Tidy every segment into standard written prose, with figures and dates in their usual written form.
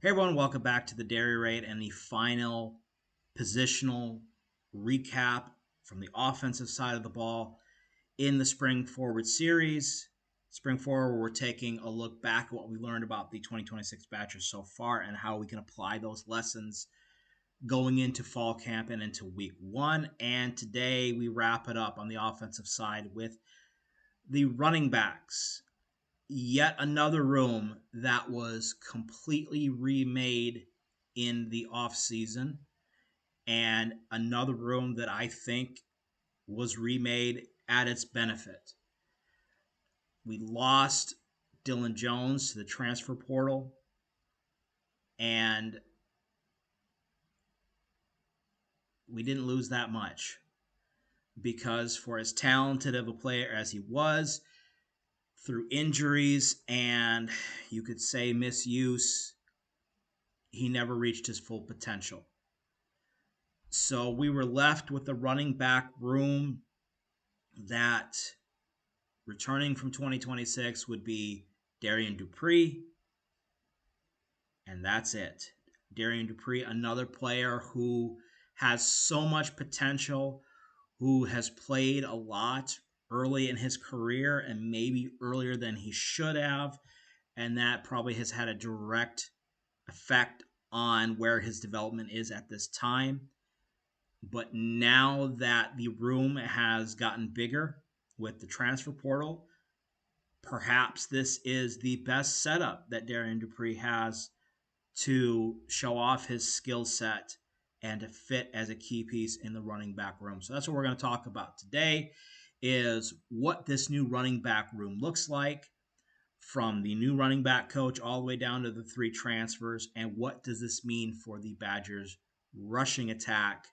Hey everyone, welcome back to the Dairy Rate and the final positional recap from the offensive side of the ball in the Spring Forward series. Spring Forward, we're taking a look back at what we learned about the 2026 Badgers so far and how we can apply those lessons going into fall camp and into week one. And today we wrap it up on the offensive side with the running backs. Yet another room that was completely remade in the offseason, and another room that I think was remade at its benefit. We lost Dylan Jones to the transfer portal, and we didn't lose that much because for as talented of a player as he was, through injuries and you could say misuse, he never reached his full potential. So we were left with a running back room that returning from 2026 would be Darrion Dupree, and that's it. Darrion Dupree, another player who has so much potential, who has played a lot early in his career and maybe earlier than he should have, and that probably has had a direct effect on where his development is at this time. But now that the room has gotten bigger with the transfer portal, perhaps this is the best setup that Darrion Dupree has to show off his skill set and to fit as a key piece in the running back room. So that's what we're going to talk about today, is what this new running back room looks like, from the new running back coach all the way down to the three transfers, and what does this mean for the Badgers rushing attack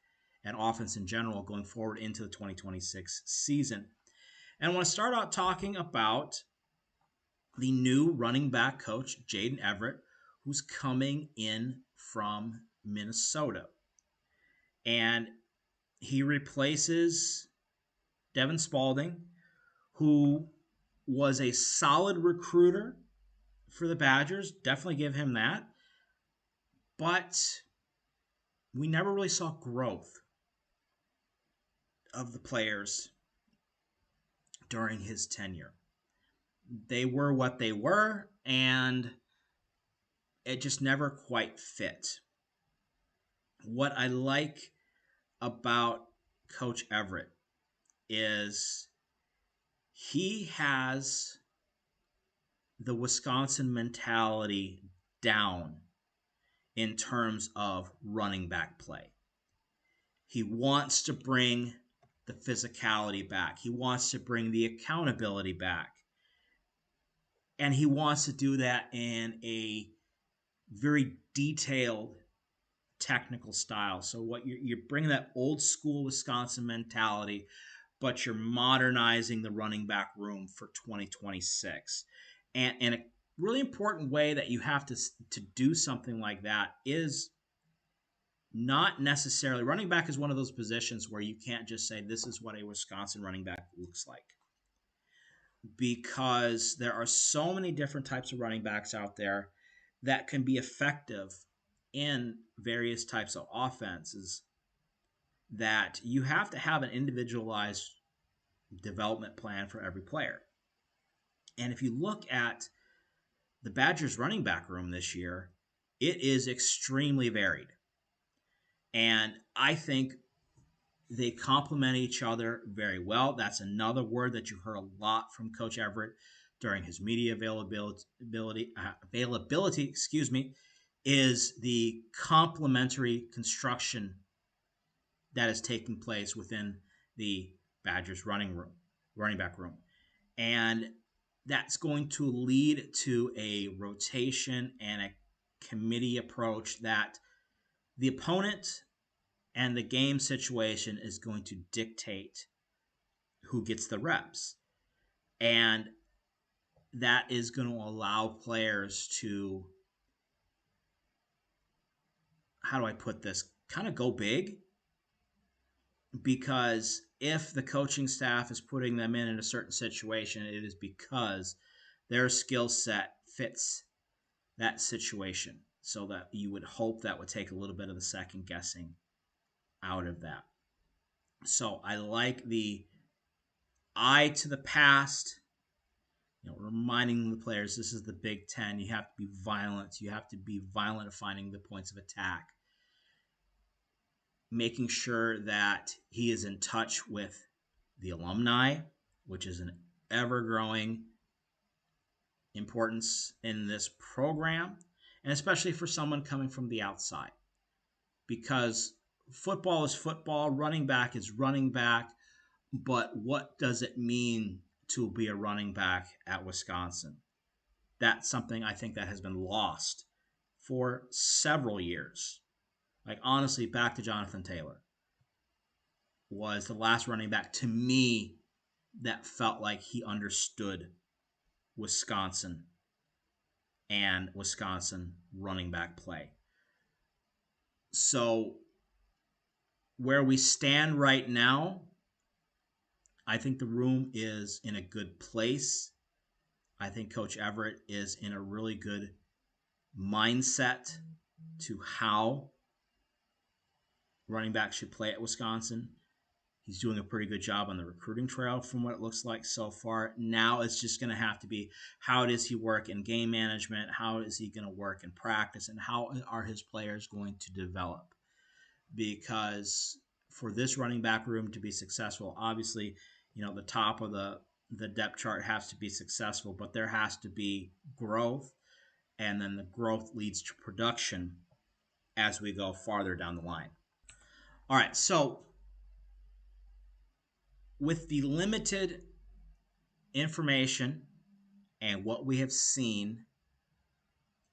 and offense in general going forward into the 2026 season. And I want to start out talking about the new running back coach, Jayden Everett, who's coming in from Minnesota. And he replaces Devin Spalding, who was a solid recruiter for the Badgers. Definitely give him that. But we never really saw growth of the players during his tenure. They were what they were, and it just never quite fit. What I like about Coach Everett is he has the Wisconsin mentality down in terms of running back play. He wants to bring the physicality back. He wants to bring the accountability back. And he wants to do that in a very detailed technical style. So what you're bringing that old school Wisconsin mentality, but you're modernizing the running back room for 2026. And a really important way that you have to do something like that is not necessarily, running back is one of those positions where you can't just say this is what a Wisconsin running back looks like, because there are so many different types of running backs out there that can be effective in various types of offenses, that you have to have an individualized development plan for every player. And if you look at the Badgers running back room this year, it is extremely varied. And I think they complement each other very well. That's another word that you heard a lot from Coach Everett during his media availability, is the complementary construction that is taking place within the Badgers running back room. And that's going to lead to a rotation and a committee approach that the opponent and the game situation is going to dictate who gets the reps. And that is going to allow players to, how do I put this, kind of go big. Because if the coaching staff is putting them in a certain situation, it is because their skill set fits that situation. So that you would hope that would take a little bit of the second guessing out of that. So I like the eye to the past, reminding the players this is the Big Ten. You have to be violent. You have to be violent at finding the points of attack. Making sure that he is in touch with the alumni, which is an ever-growing importance in this program, and especially for someone coming from the outside. Because football is football, running back is running back, but what does it mean to be a running back at Wisconsin? That's something I think that has been lost for several years. Like, honestly, back to Jonathan Taylor was the last running back to me that felt like he understood Wisconsin and Wisconsin running back play. So where we stand right now, I think the room is in a good place. I think Coach Everett is in a really good mindset to how running backs should play at Wisconsin. He's doing a pretty good job on the recruiting trail from what it looks like so far. Now it's just going to have to be, how does he work in game management? How is he going to work in practice? And how are his players going to develop? Because for this running back room to be successful, obviously, the top of the depth chart has to be successful, but there has to be growth, and then the growth leads to production as we go farther down the line. All right, so with the limited information and what we have seen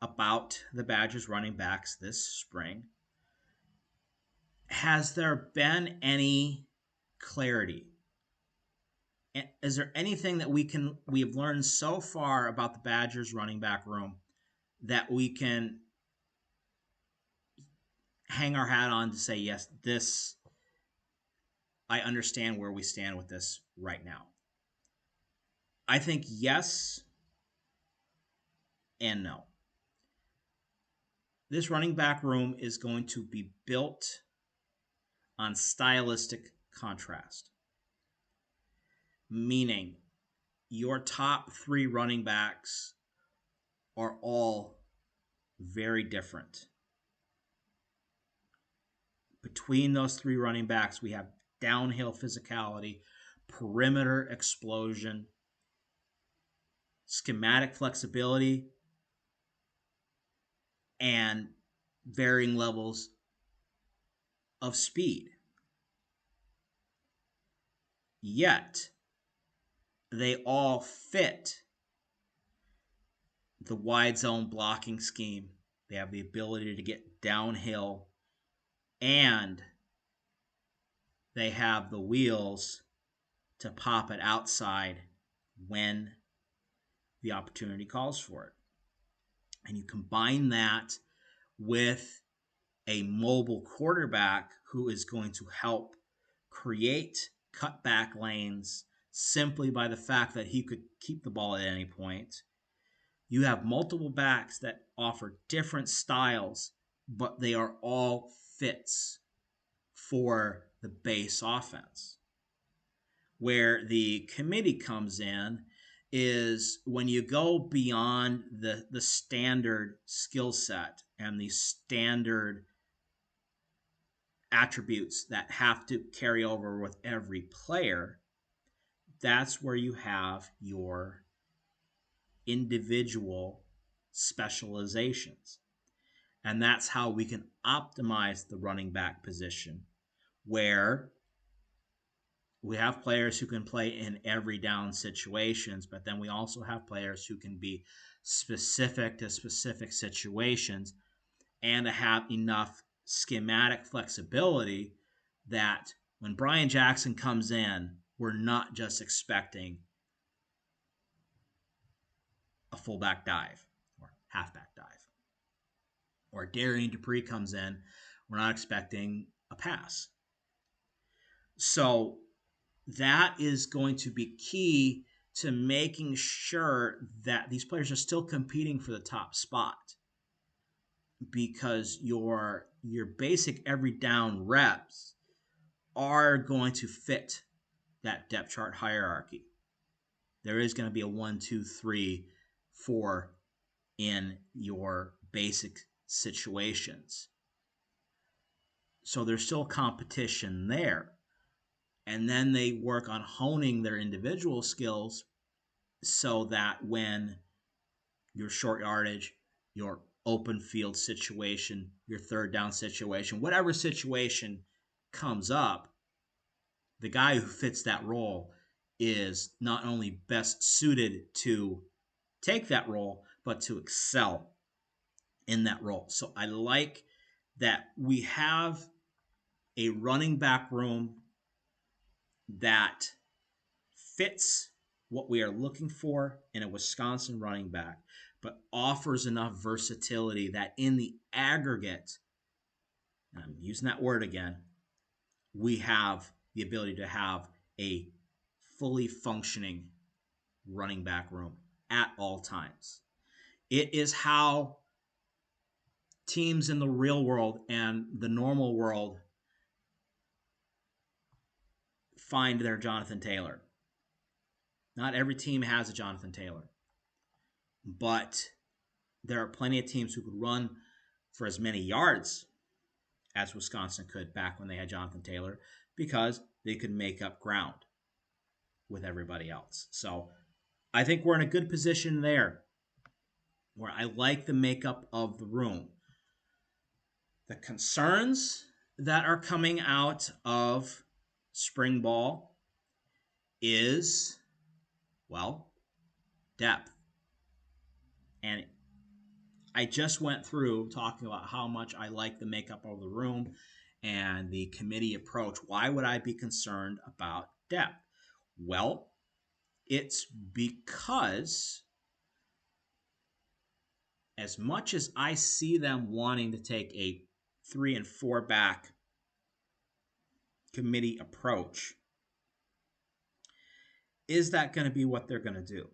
about the Badgers running backs this spring, has there been any clarity? Is there anything that we have learned so far about the Badgers running back room that we can hang our hat on to say, yes, this, I understand where we stand with this right now? I think yes and no. This running back room is going to be built on stylistic contrast, meaning your top three running backs are all very different. Between those three running backs, we have downhill physicality, perimeter explosion, schematic flexibility, and varying levels of speed. Yet, they all fit the wide zone blocking scheme. They have the ability to get downhill, and they have the wheels to pop it outside when the opportunity calls for it. And you combine that with a mobile quarterback who is going to help create cutback lanes simply by the fact that he could keep the ball at any point. You have multiple backs that offer different styles, but they are all fits for the base offense. Where the committee comes in is when you go beyond the standard skill set and the standard attributes that have to carry over with every player. That's where you have your individual specializations. And that's how we can optimize the running back position, where we have players who can play in every down situations, but then we also have players who can be specific to specific situations and to have enough schematic flexibility that when Bryan Jackson comes in, we're not just expecting a fullback dive or halfback dive. Or Darrion Dupree comes in, we're not expecting a pass. So that is going to be key to making sure that these players are still competing for the top spot. because your basic every down reps are going to fit that depth chart hierarchy. There is going to be a 1, 2, 3, 4 in your basic situations. So there's still competition there. And then they work on honing their individual skills so that when your short yardage, your open field situation, your third down situation, whatever situation comes up, the guy who fits that role is not only best suited to take that role, but to excel in that role. So I like that we have a running back room that fits what we are looking for in a Wisconsin running back, but offers enough versatility that in the aggregate, and I'm using that word again, we have the ability to have a fully functioning running back room at all times. It is how teams in the real world and the normal world find their Jonathan Taylor. Not every team has a Jonathan Taylor, but there are plenty of teams who could run for as many yards as Wisconsin could back when they had Jonathan Taylor because they could make up ground with everybody else. So I think we're in a good position there where I like the makeup of the room. The concerns that are coming out of spring ball is, well, depth. And I just went through talking about how much I like the makeup of the room and the committee approach. Why would I be concerned about depth? Well, it's because as much as I see them wanting to take a 3 and 4 back committee approach, is that going to be what they're going to do?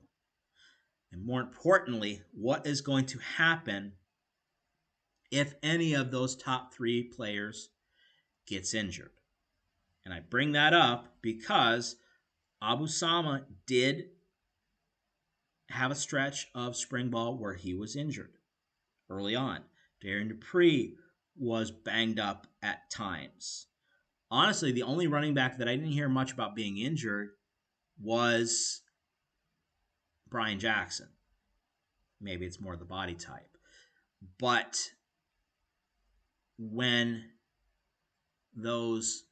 And more importantly, what is going to happen if any of those top 3 players gets injured? And I bring that up because Abu Sama did have a stretch of spring ball where he was injured early on. Darrion Dupree was banged up at times. Honestly, the only running back that I didn't hear much about being injured was Bryan Jackson. Maybe it's more the body type. But when those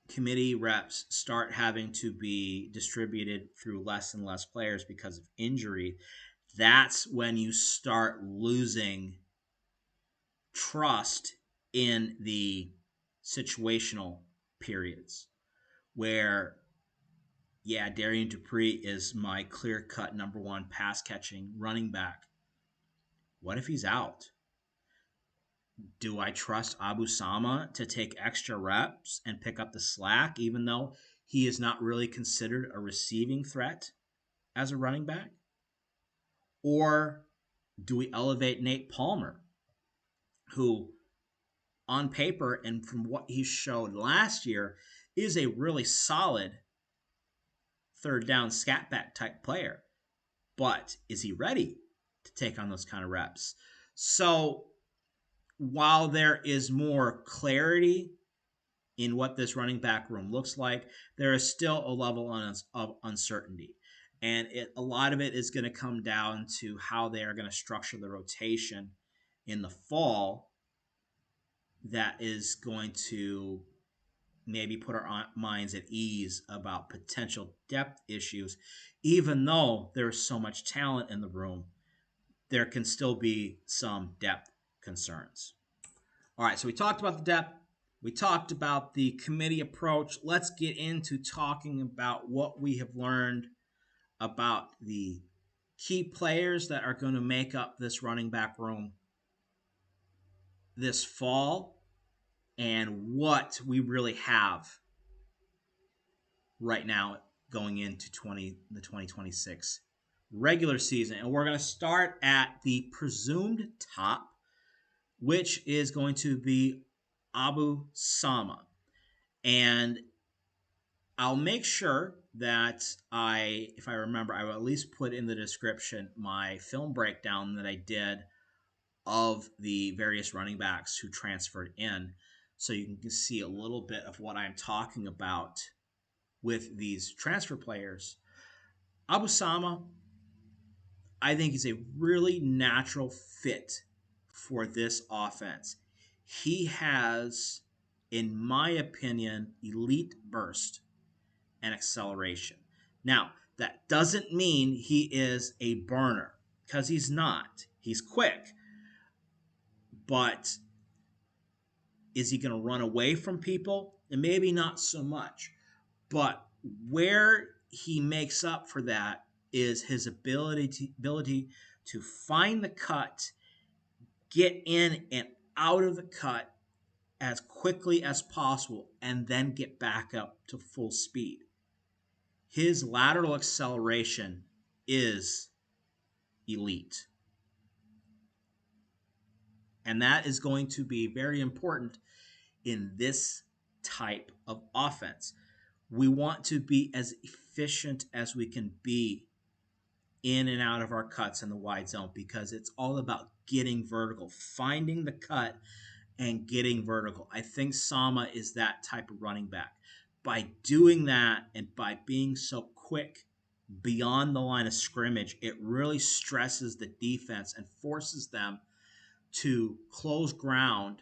committee reps start having to be distributed through less and less players because of injury, that's when you start losing trust in the situational periods where, yeah, Darrion Dupree is my clear-cut number 1 pass-catching running back. What if he's out? Do I trust Abu Sama to take extra reps and pick up the slack, even though he is not really considered a receiving threat as a running back? Or do we elevate Nate Palmer, who on paper and from what he showed last year is a really solid third down scat back type player, but is he ready to take on those kind of reps? So while there is more clarity in what this running back room looks like, there is still a level of uncertainty. And a lot of it is going to come down to how they are going to structure the rotation in the fall that is going to maybe put our minds at ease about potential depth issues. Even though there's so much talent in the room, there can still be some depth concerns. All right, so we talked about the depth. We talked about the committee approach. Let's get into talking about what we have learned about the key players that are going to make up this running back room this fall and what we really have right now going into the 2026 regular season. And we're going to start at the presumed top which is going to be Abu Sama. And I'll make sure that if I remember, I will at least put in the description my film breakdown that I did of the various running backs who transferred in, so you can see a little bit of what I'm talking about with these transfer players. Abu Sama, I think, is a really natural fit for this offense. He has, in my opinion, elite burst and acceleration. Now, that doesn't mean he is a burner, because he's not. He's quick. But is he going to run away from people? And maybe not so much. But where he makes up for that is his ability to find the cut, get in and out of the cut as quickly as possible, and then get back up to full speed. His lateral acceleration is elite. And that is going to be very important in this type of offense. We want to be as efficient as we can be in and out of our cuts in the wide zone, because it's all about getting vertical, finding the cut and getting vertical. I think Sama is that type of running back. By doing that and by being so quick beyond the line of scrimmage, it really stresses the defense and forces them to close ground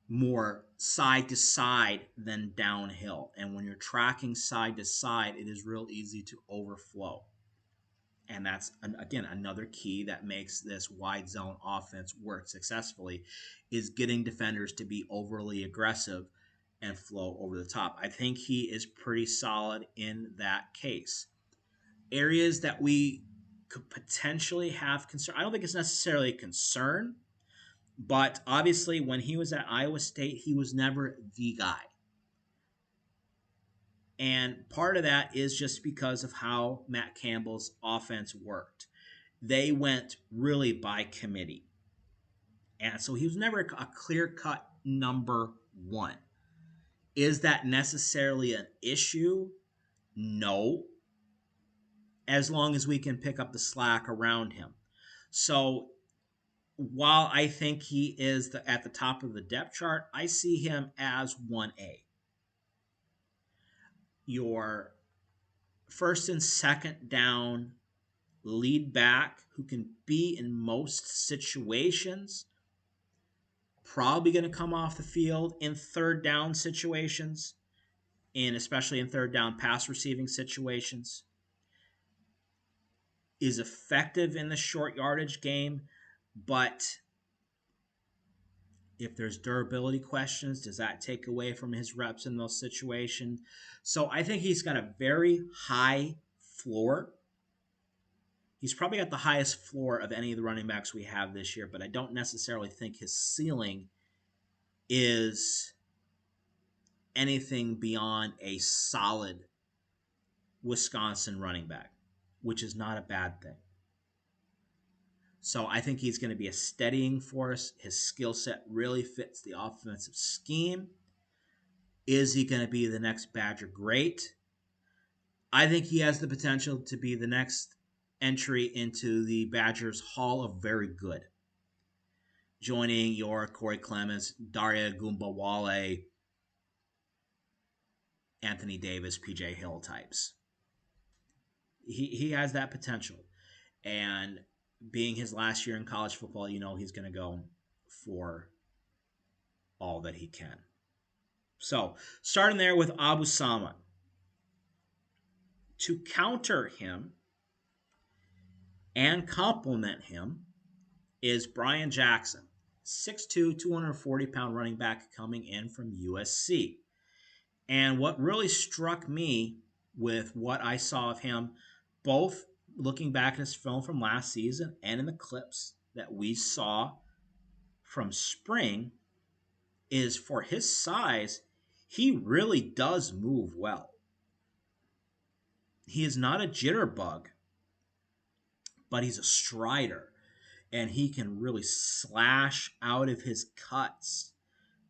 more side to side than downhill. And when you're tracking side to side, it is real easy to overflow. And that's, again, another key that makes this wide zone offense work successfully, is getting defenders to be overly aggressive and flow over the top. I think he is pretty solid in that case. Areas that we could potentially have concern, I don't think it's necessarily a concern, but obviously when he was at Iowa State, he was never the guy. And part of that is just because of how Matt Campbell's offense worked. They went really by committee. And so he was never a clear-cut number one. Is that necessarily an issue? No. As long as we can pick up the slack around him. So while I think he is at the top of the depth chart, I see him as 1A. Your first and second down lead back who can be in most situations, probably going to come off the field in third down situations, and especially in third down pass receiving situations, is effective in the short yardage game, but if there's durability questions, does that take away from his reps in those situations? So I think he's got a very high floor. He's probably got the highest floor of any of the running backs we have this year, but I don't necessarily think his ceiling is anything beyond a solid Wisconsin running back, which is not a bad thing. So I think he's going to be a steadying force. His skill set really fits the offensive scheme. Is he going to be the next Badger great? I think he has the potential to be the next entry into the Badgers Hall of Very Good, joining your Corey Clemens, Daria Gumbawale, Anthony Davis, PJ Hill types. He has that potential. And being his last year in college football, he's going to go for all that he can. So, starting there with Abu Sama. To counter him and complement him is Bryan Jackson, 6'2", 240-pound running back coming in from USC. And what really struck me with what I saw of him, both looking back at his film from last season and in the clips that we saw from spring, is for his size, he really does move well. He is not a jitterbug, but he's a strider. and he can really slash out of his cuts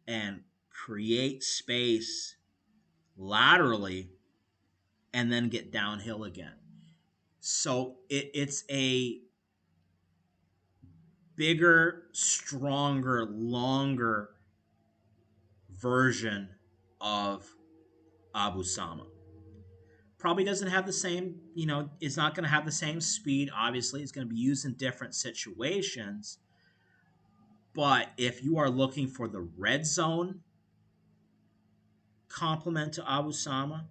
and create space laterally and then get downhill again. So it's a bigger, stronger, longer version of Abu Sama. Probably doesn't have the same, it's not going to have the same speed. Obviously, it's going to be used in different situations. But if you are looking for the red zone complement to Abu Sama,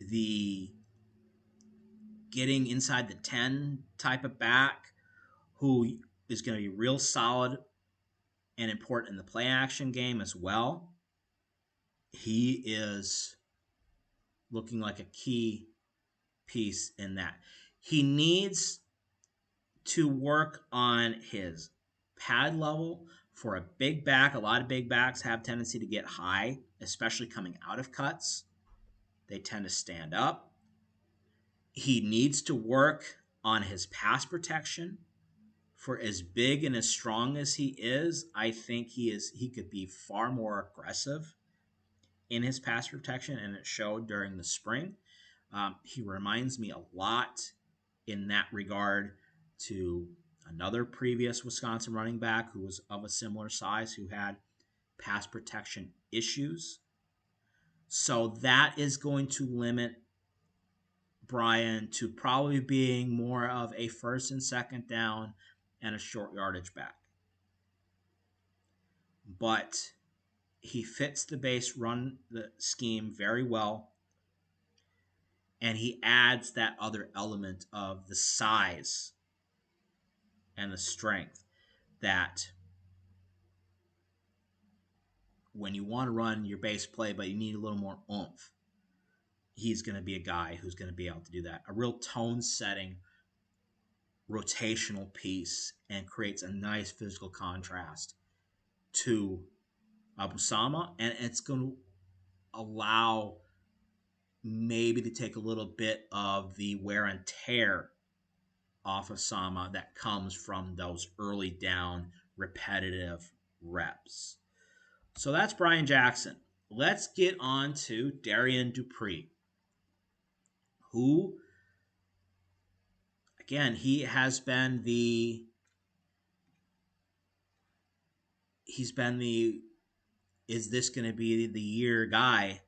the getting inside the 10 type of back who is going to be real solid and important in the play action game as well, he is looking like a key piece in that. He needs to work on his pad level for a big back. A lot of big backs have tendency to get high, especially coming out of cuts. They tend to stand up. He needs to work on his pass protection. For as big and as strong as he is, I think he could be far more aggressive in his pass protection, and it showed during the spring. He reminds me a lot in that regard to another previous Wisconsin running back who was of a similar size who had pass protection issues. So that is going to limit Bryan to probably being more of a first and second down and a short yardage back. But he fits the base run the scheme very well. And he adds that other element of the size and the strength that when you want to run your base play, but you need a little more oomph, he's going to be a guy who's going to be able to do that. A real tone-setting, rotational piece, and creates a nice physical contrast to Abu Sama, and it's going to allow maybe to take a little bit of the wear and tear off of Sama that comes from those early down repetitive reps. So that's Bryan Jackson. Let's get on to Darrion Dupree, who, again, he's been the is this going to be the year guy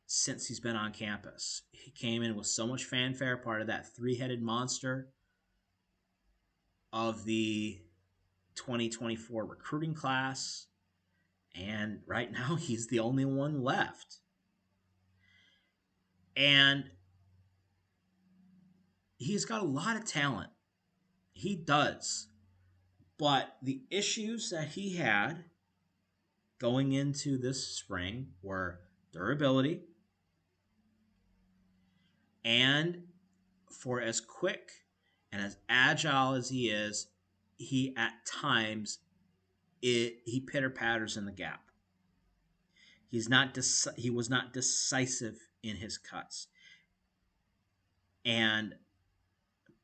since he's been on campus. He came in with so much fanfare, part of that three-headed monster of the 2024 recruiting class. And right now, he's the only one left. And he's got a lot of talent. He does. But the issues that he had going into this spring were durability, and for as quick and as agile as he is, he at times he pitter patters in the gap. He was not decisive in his cuts, and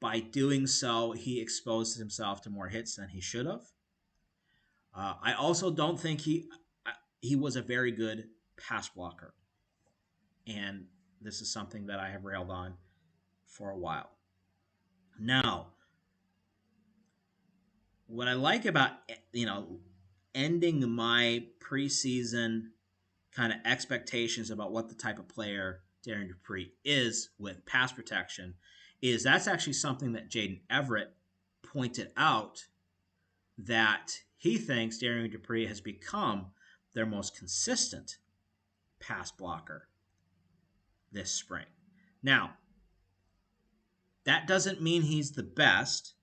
by doing so, he exposed himself to more hits than he should have. I also don't think he was a very good pass blocker, and this is something that I have railed on for a while. Now, what I like about ending my preseason kind of expectations about what the type of player Darrion Dupree is with pass protection is that's actually something that Jayden Everett pointed out, that he thinks Darrion Dupree has become their most consistent pass blocker this spring. Now, that doesn't mean he's the best.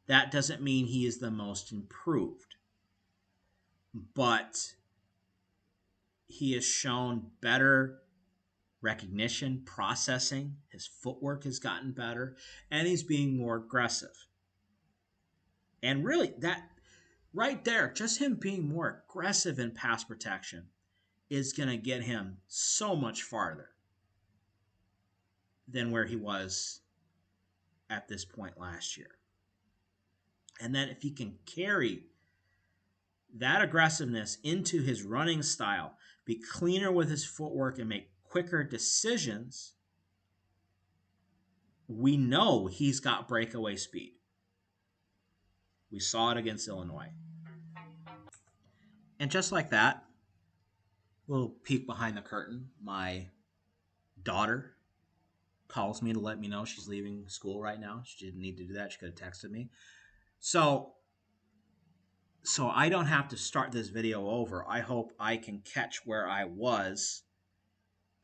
That doesn't mean he is the most improved. But he has shown better recognition, processing. His footwork has gotten better, and he's being more aggressive. And really, that right there, just him being more aggressive in pass protection is going to get him so much farther than where he was at this point last year. And then if he can carry that aggressiveness into his running style, be cleaner with his footwork, and make quicker decisions, we know he's got breakaway speed. We saw it against Illinois. And just like that, little peek behind the curtain, my daughter calls me to let me know she's leaving school right now. She didn't need to do that. She could have texted me. So I don't have to start this video over. I hope I can catch where I was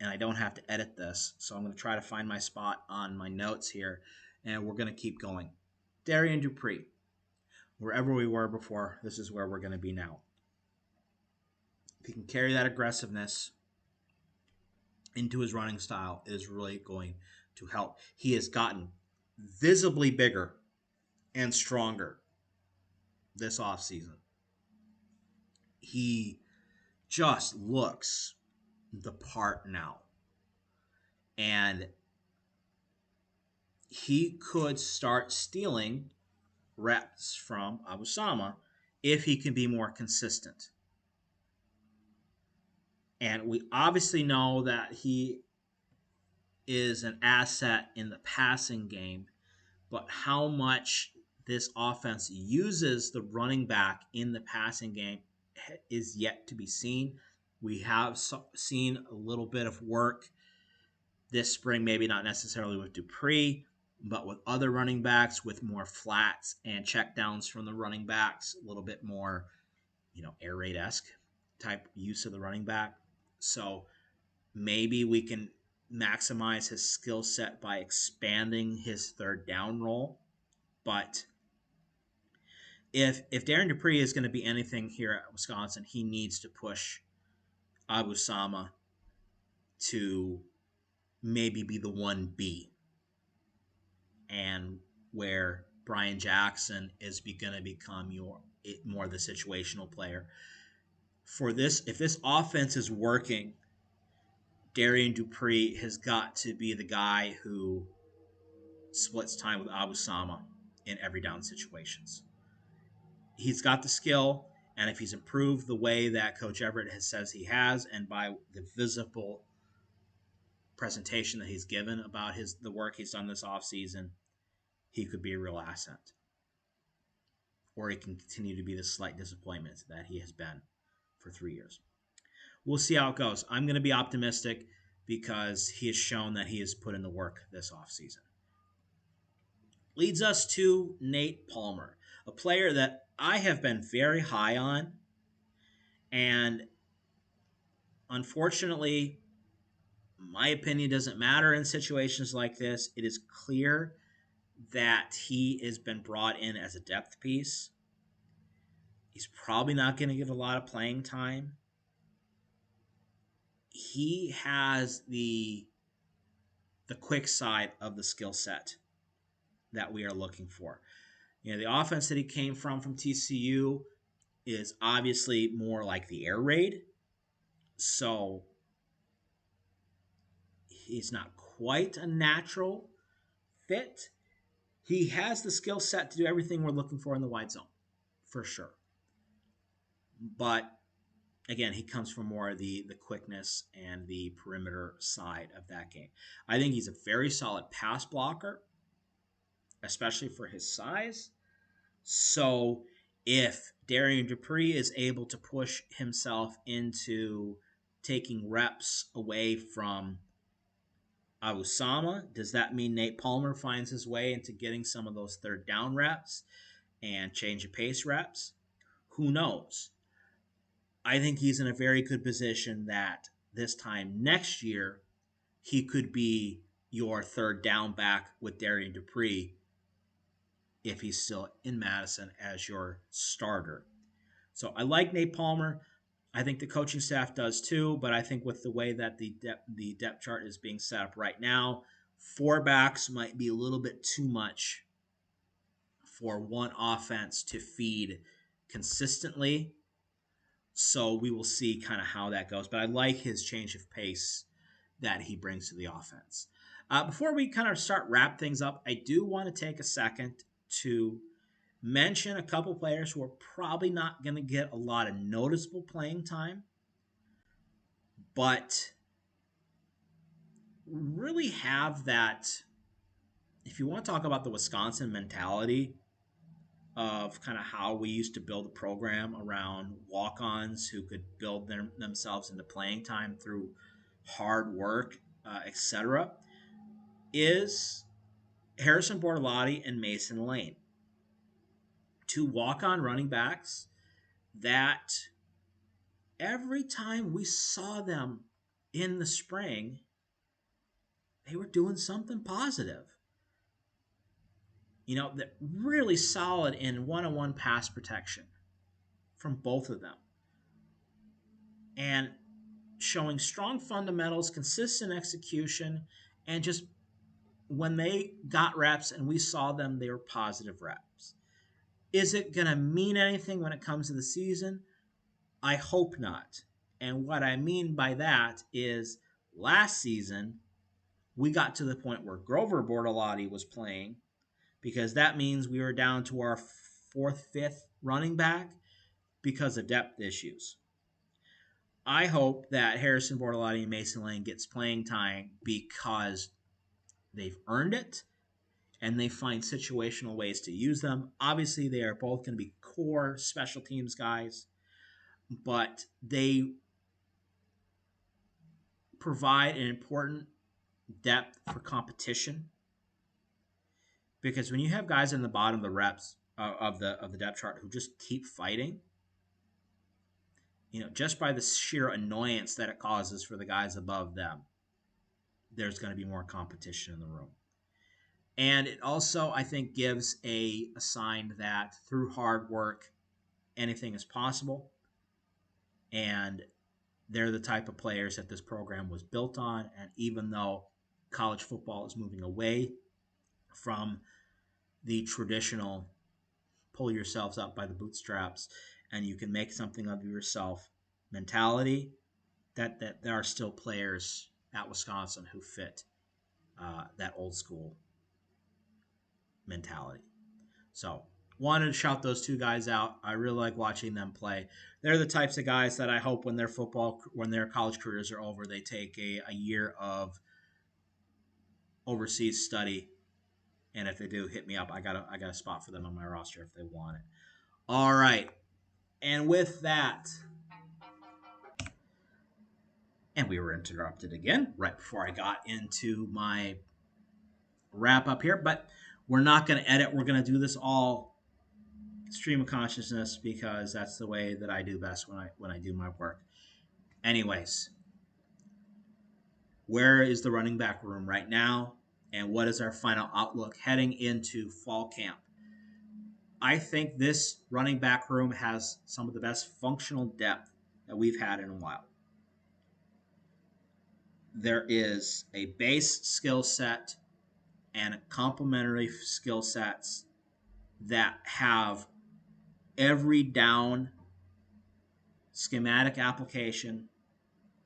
and I don't have to edit this. So I'm going to try to find my spot on my notes here, and we're going to keep going. Darrion Dupree. Wherever we were before, this is where we're going to be now. If he can carry that aggressiveness into his running style, it is really going to help. He has gotten visibly bigger and stronger this offseason. He just looks the part now. And he could start stealing reps from Abusama if he can be more consistent. And we obviously know that he is an asset in the passing game, but how much this offense uses the running back in the passing game is yet to be seen. We have seen a little bit of work this spring, maybe not necessarily with Dupree, but with other running backs, with more flats and checkdowns from the running backs, a little bit more, air raid-esque type use of the running back. So maybe we can maximize his skill set by expanding his third down role. But if Darrion Dupree is going to be anything here at Wisconsin, he needs to push Abusama to maybe be the 1B, and where Bryan Jackson is going to become more the situational player. For this, if this offense is working, Darrion Dupree has got to be the guy who splits time with Abusama in every down situations. He's got the skill, and if he's improved the way that Coach Everett says he has, and by the visible presentation that he's given about the work he's done this offseason, he could be a real asset. Or he can continue to be the slight disappointment that he has been for 3 years. We'll see how it goes. I'm going to be optimistic because he has shown that he has put in the work this offseason. Leads us to Nate Palmer, a player that I have been very high on. And unfortunately, my opinion doesn't matter in situations like this. It is clear that he has been brought in as a depth piece. He's probably not going to get a lot of playing time. He has the quick side of the skill set that we are looking for. The offense that he came from TCU is obviously more like the air raid. So he's not quite a natural fit. He has the skill set to do everything we're looking for in the wide zone, for sure. But again, he comes from more of the quickness and the perimeter side of that game. I think he's a very solid pass blocker, especially for his size. So if Darrion Dupree is able to push himself into taking reps away from Abusama, does that mean Nate Palmer finds his way into getting some of those third down reps and change of pace reps? Who knows? I think he's in a very good position that this time next year, he could be your third down back with Darrion Dupree if he's still in Madison as your starter. So I like Nate Palmer. I think the coaching staff does too, but I think with the way that the depth chart is being set up right now, 4 backs might be a little bit too much for one offense to feed consistently. So we will see kind of how that goes. But I like his change of pace that he brings to the offense. Before we kind of wrap things up, I do want to take a second to mention a couple players who are probably not going to get a lot of noticeable playing time, but really have that. If you want to talk about the Wisconsin mentality of kind of how we used to build a program around walk-ons who could build themselves into playing time through hard work, etc., is Harrison Bortolotti and Mason Lane, two walk-on running backs that every time we saw them in the spring, they were doing something positive. You know, they're really solid in one-on-one pass protection from both of them. And showing strong fundamentals, consistent execution, and just when they got reps and we saw them, they were positive reps. Is it going to mean anything when it comes to the season? I hope not. And what I mean by that is last season, we got to the point where Grover Bortolotti was playing because that means we were down to our fourth, fifth running back because of depth issues. I hope that Harrison Bortolotti and Mason Lane gets playing time because they've earned it and they find situational ways to use them. Obviously, they are both going to be core special teams guys, but they provide an important depth for competition because when you have guys in the bottom of the reps of the depth chart who just keep fighting, you know, just by the sheer annoyance that it causes for the guys above them, there's going to be more competition in the room. And it also, I think, gives a sign that through hard work, anything is possible. And they're the type of players that this program was built on. And even though college football is moving away from the traditional pull yourselves up by the bootstraps and you can make something of yourself mentality, that there are still players at Wisconsin who fit that old school mentality. So wanted to shout those two guys out. I really like watching them play. They're the types of guys that I hope when their college careers are over, they take a year of overseas study. And if they do, hit me up. I got a spot for them on my roster if they want it. All right. And with that, and we were interrupted again right before I got into my wrap up here, but we're not going to edit. We're going to do this all stream of consciousness because that's the way that I do best when I do my work. Anyways, where is the running back room right now, and what is our final outlook heading into fall camp? I think this running back room has some of the best functional depth that we've had in a while. There is a base skill set and complementary skill sets that have every down schematic application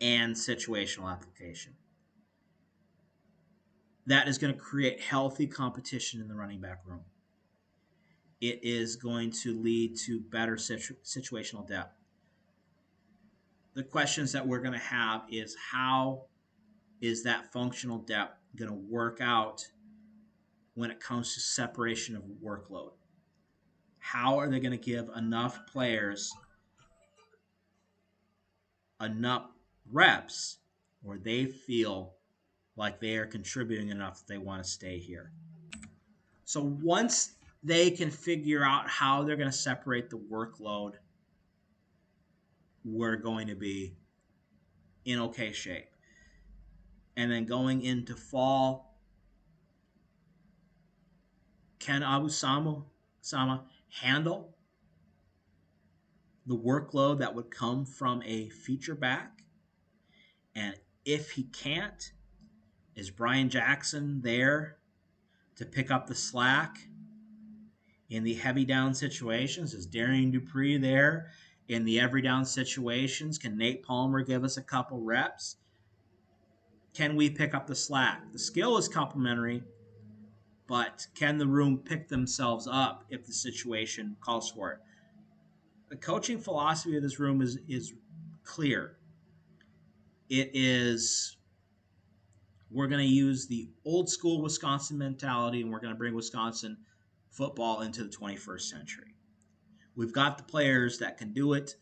and situational application. That is going to create healthy competition in the running back room. It is going to lead to better situational depth. The questions that we're going to have is how is that functional depth going to work out when it comes to separation of workload? How are they going to give enough players enough reps where they feel like they are contributing enough that they want to stay here? So once they can figure out how they're going to separate the workload, we're going to be in okay shape. And then going into fall, can Sama handle the workload that would come from a feature back? And if he can't, is Bryan Jackson there to pick up the slack in the heavy down situations? Is Darrion Dupree there in the every down situations? Can Nate Palmer give us a couple reps? Can we pick up the slack? The skill is complementary, but can the room pick themselves up if the situation calls for it? The coaching philosophy of this room is clear. It is, we're going to use the old school Wisconsin mentality, and we're going to bring Wisconsin football into the 21st century. We've got the players that can do it.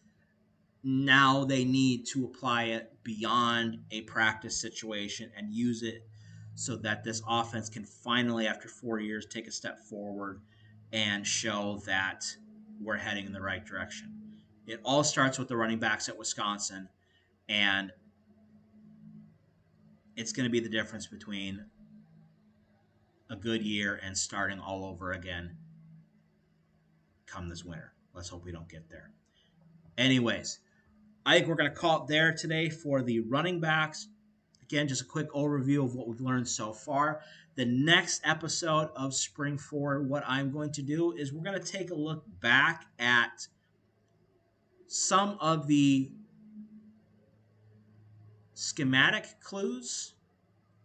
Now they need to apply it beyond a practice situation and use it so that this offense can finally, after 4 years, take a step forward and show that we're heading in the right direction. It all starts with the running backs at Wisconsin, and it's going to be the difference between a good year and starting all over again come this winter. Let's hope we don't get there. Anyways, I think we're going to call it there today for the running backs. Again, just a quick overview of what we've learned so far. The next episode of Spring Forward, what I'm going to do is we're going to take a look back at some of the schematic clues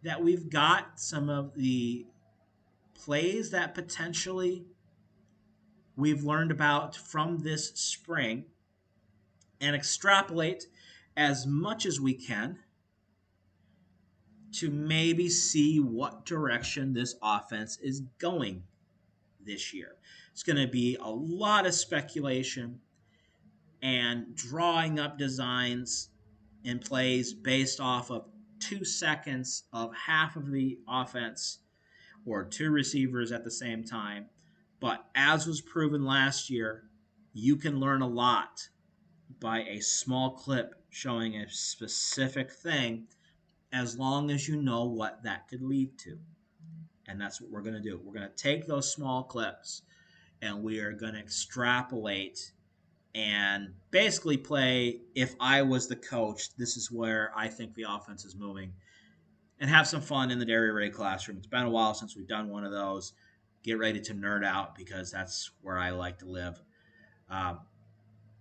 that we've got, some of the plays that potentially we've learned about from this spring, and extrapolate as much as we can to maybe see what direction this offense is going this year. It's going to be a lot of speculation and drawing up designs and plays based off of 2 seconds of half of the offense or two receivers at the same time. But as was proven last year, you can learn a lot by a small clip showing a specific thing as long as you know what that could lead to. And that's what we're going to do. We're going to take those small clips and we are going to extrapolate and basically play, if I was the coach, this is where I think the offense is moving, and have some fun in the Darrion Ray classroom. It's been a while since we've done one of those. Get ready to nerd out because that's where I like to live.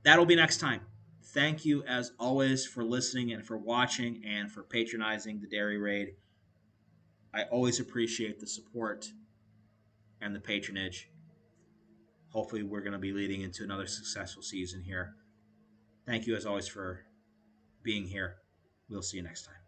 That'll be next time. Thank you, as always, for listening and for watching and for patronizing the Dairy Raid. I always appreciate the support and the patronage. Hopefully, we're going to be leading into another successful season here. Thank you, as always, for being here. We'll see you next time.